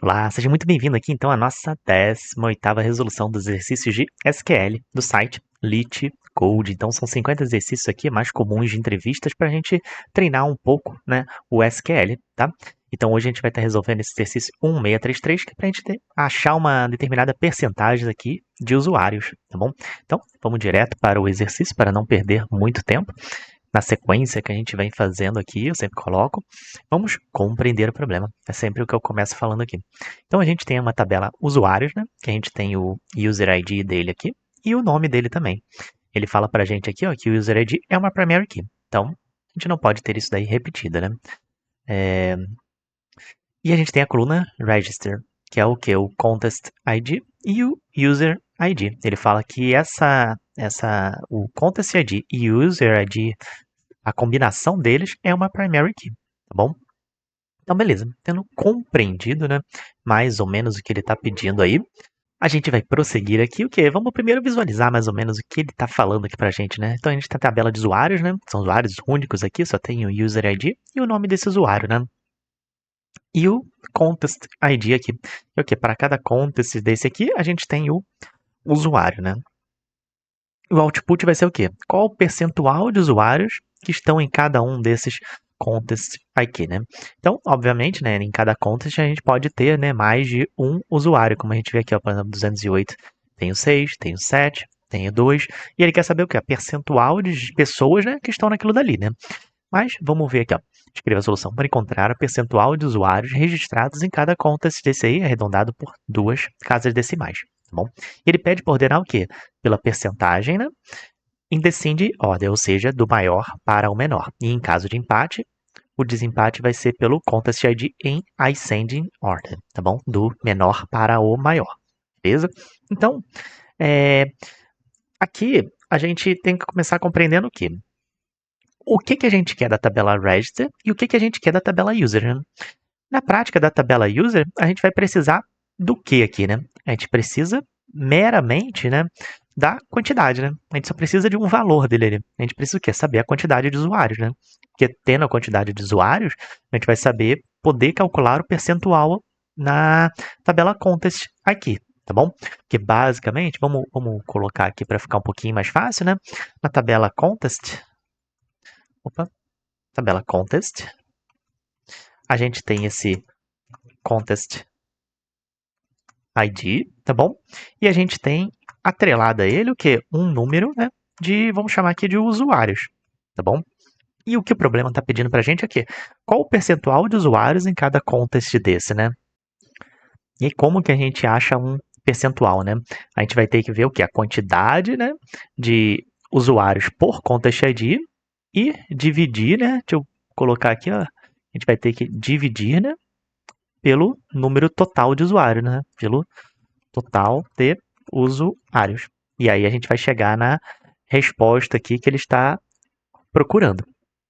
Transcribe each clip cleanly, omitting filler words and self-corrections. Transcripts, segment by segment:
Olá, seja muito bem-vindo aqui então à nossa 18ª resolução dos exercícios de SQL do site Lit Code. Então são 50 exercícios aqui mais comuns de entrevistas para a gente treinar um pouco, né, o SQL, tá? Então hoje a gente vai estar resolvendo esse exercício 1633, que é para a gente achar uma determinada percentagem aqui de usuários, tá bom? Então vamos direto para o exercício para não perder muito tempo. Na sequência que a gente vem fazendo aqui, eu sempre coloco, vamos compreender o problema. É sempre o que eu começo falando aqui. Então a gente tem uma tabela usuários, né? Que a gente tem o user ID dele aqui e o nome dele também. Ele fala pra gente aqui, ó, que o user ID é uma primary key. Então, a gente não pode ter isso daí repetida, né? E a gente tem a coluna register, que é o que? O contest ID e o user ID. Ele fala que o contest ID e o user ID, a combinação deles é uma primary key, tá bom? Então, beleza. Tendo compreendido, né, mais ou menos o que ele está pedindo aí, a gente vai prosseguir aqui o quê? Vamos primeiro visualizar mais ou menos o que ele está falando aqui para a gente, né? Então, a gente tem a tabela de usuários, né? São usuários únicos aqui, só tem o user ID e o nome desse usuário, né? E o contest ID aqui. É o quê? Para cada contest desse aqui, a gente tem o usuário, né? O output vai ser o quê? Qual o percentual de usuários que estão em cada um desses contests aqui, né? Então, obviamente, né, em cada contest a gente pode ter, né, mais de um usuário, como a gente vê aqui, ó, por exemplo, 208 tem o 6, tem o 7, tem o 2, e ele quer saber o quê? A percentual de pessoas, né, que estão naquilo dali, né? Mas vamos ver aqui, ó. Escreva a solução para encontrar o percentual de usuários registrados em cada contest desse aí, arredondado por duas casas decimais, tá bom? Ele pede para ordenar o quê? Pela percentagem, né? Em descending order, ou seja, do maior para o menor. E em caso de empate, o desempate vai ser pelo contest ID em ascending order, tá bom? Do menor para o maior, beleza? Então, aqui a gente tem que começar compreendendo o quê? O que a gente quer da tabela register e o que a gente quer da tabela user, né? Na prática da tabela user, a gente vai precisar do que aqui, né? A gente precisa meramente, né, da quantidade, né? A gente só precisa de um valor dele ali. A gente precisa o quê? Saber a quantidade de usuários, né? Porque tendo a quantidade de usuários, a gente vai saber poder calcular o percentual na tabela contest aqui, tá bom? Porque basicamente, vamos colocar aqui para ficar um pouquinho mais fácil, né? Na tabela contest, tabela contest, a gente tem esse contest ID, tá bom? E a gente tem atrelado a ele o quê? Um número, né, de, vamos chamar aqui de usuários, tá bom? E o que o problema está pedindo para a gente é que qual o percentual de usuários em cada contest desse, né? E como que a gente acha um percentual, né? A gente vai ter que ver o que? A quantidade, né, de usuários por contest ID e dividir, né? Deixa eu colocar aqui, ó. A gente vai ter que dividir, né, pelo número total de usuários, né? Pelo total de usuários. E aí a gente vai chegar na resposta aqui que ele está procurando,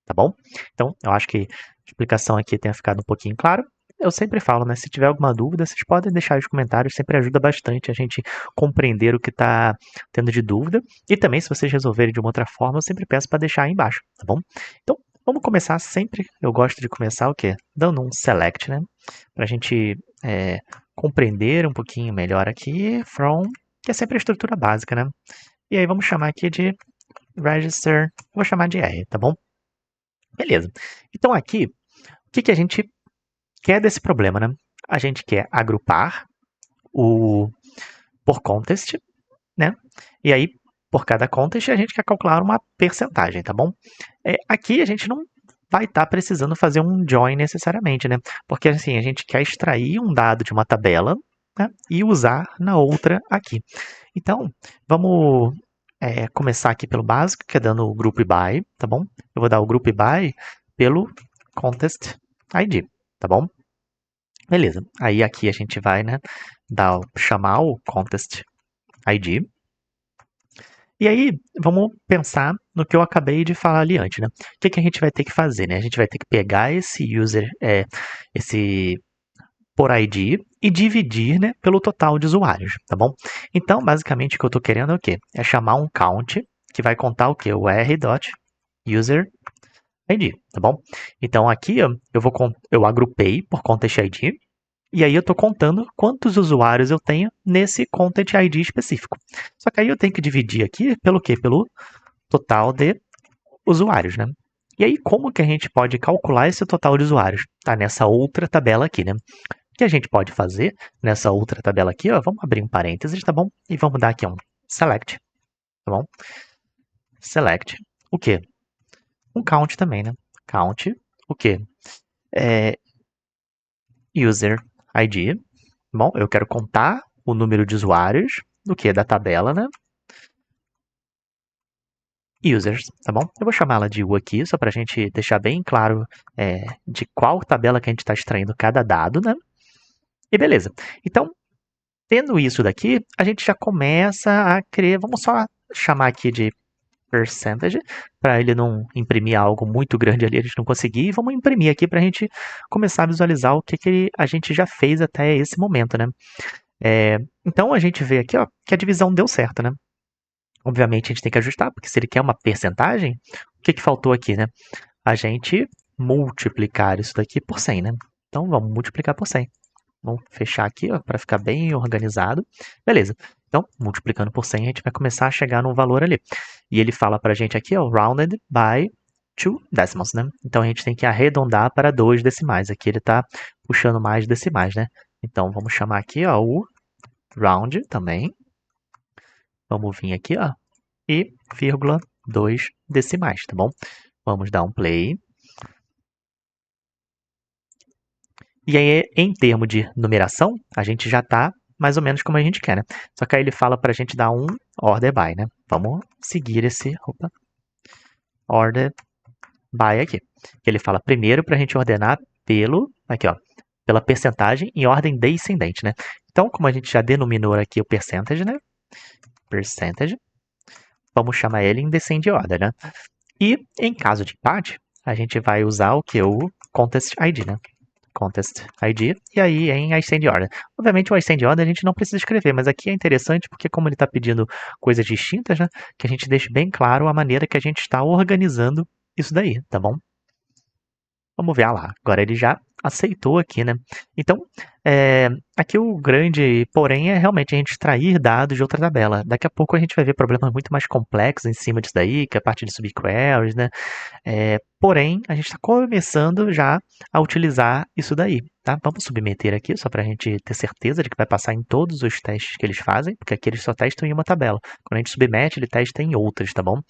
tá bom? Então, eu acho que a explicação aqui tenha ficado um pouquinho claro. Eu sempre falo, né? Se tiver alguma dúvida, vocês podem deixar nos comentários, sempre ajuda bastante a gente compreender o que está tendo de dúvida. E também, se vocês resolverem de uma outra forma, eu sempre peço para deixar aí embaixo, tá bom? Então, vamos começar sempre. Eu gosto de começar o quê? Dando um select, né? Para a gente compreender um pouquinho melhor aqui, from, que é sempre a estrutura básica, né? E aí vamos chamar aqui de register, vou chamar de R, tá bom? Beleza. Então aqui, o que a gente quer desse problema, né? A gente quer agrupar o por contest, né? E aí, por cada contest, a gente quer calcular uma percentagem, tá bom? Aqui a gente não vai estar precisando fazer um join necessariamente, né? Porque assim, a gente quer extrair um dado de uma tabela, né, e usar na outra aqui. Então, vamos começar aqui pelo básico, que é dando o group by, tá bom? Eu vou dar o group by pelo contest ID, tá bom? Beleza. Aí aqui a gente vai, né, chamar o contest ID. E aí, vamos pensar no que eu acabei de falar ali antes, né? O que a gente vai ter que fazer, né? A gente vai ter que pegar esse user, esse por ID e dividir, né, pelo total de usuários, tá bom? Então, basicamente, o que eu estou querendo é o quê? É chamar um count que vai contar o quê? O r.user ID, tá bom? Então, aqui eu agrupei por contest ID E aí eu estou contando quantos usuários eu tenho nesse Content ID específico. Só que aí eu tenho que dividir aqui pelo quê? Pelo total de usuários, né? E aí, como que a gente pode calcular esse total de usuários? Tá nessa outra tabela aqui, né? O que a gente pode fazer nessa outra tabela aqui, ó, vamos abrir um parênteses, tá bom? E vamos dar aqui um select, tá bom? Select, o quê? Um count também, né? Count, o quê? User ID, bom, eu quero contar o número de usuários do que? Da tabela, né? Users, tá bom? Eu vou chamar ela de U aqui, só para a gente deixar bem claro de qual tabela que a gente está extraindo cada dado, né? E beleza. Então, tendo isso daqui, a gente já começa a criar, vamos só chamar aqui de percentage, para ele não imprimir algo muito grande ali, a gente não conseguir, e vamos imprimir aqui para a gente começar a visualizar o que a gente já fez até esse momento, né? Então, a gente vê aqui ó, que a divisão deu certo, né? Obviamente, a gente tem que ajustar, porque se ele quer uma percentagem, o que faltou aqui, né? A gente multiplicar isso daqui por 100, né? Então, vamos multiplicar por 100. Vamos fechar aqui, para ficar bem organizado. Beleza. Então, multiplicando por 100, a gente vai começar a chegar num valor ali. E ele fala para a gente aqui, ó, rounded by 2 decimals, né? Então, a gente tem que arredondar para 2 decimais. Aqui ele está puxando mais decimais, né? Então, vamos chamar aqui, ó, o round também. Vamos vir aqui, ó, e vírgula 2 decimais, tá bom? Vamos dar um play. E aí, em termos de numeração, a gente já está mais ou menos como a gente quer, né? Só que aí ele fala para a gente dar um order by, né? Vamos seguir esse order by aqui. Ele fala primeiro para a gente ordenar aqui ó, pela percentagem em ordem descendente, né? Então, como a gente já denominou aqui o percentage, né? Percentage, vamos chamar ele em descend order, né? E em caso de empate, a gente vai usar o que? O contest ID, né? Contest ID, e aí em ascend order. Obviamente o ascend order a gente não precisa escrever, mas aqui é interessante porque como ele está pedindo coisas distintas, né, que a gente deixe bem claro a maneira que a gente está organizando isso daí, tá bom? Vamos ver lá, agora ele já aceitou aqui, né? Então, aqui o grande porém é realmente a gente extrair dados de outra tabela. Daqui a pouco a gente vai ver problemas muito mais complexos em cima disso daí, que é a parte de subqueries, né? Porém, a gente está começando já a utilizar isso daí, tá? Vamos submeter aqui, só para a gente ter certeza de que vai passar em todos os testes que eles fazem, porque aqui eles só testam em uma tabela. Quando a gente submete, ele testa em outras, tá bom?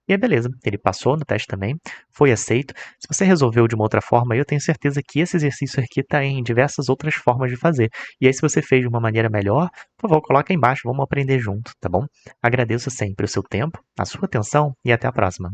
E aí, beleza, ele passou no teste também, foi aceito. Se você resolveu de uma outra forma, eu tenho certeza que esse exercício aqui está em diversas outras formas de fazer. E aí, se você fez de uma maneira melhor, por favor, coloca aí embaixo, vamos aprender junto, tá bom? Agradeço sempre o seu tempo, a sua atenção e até a próxima.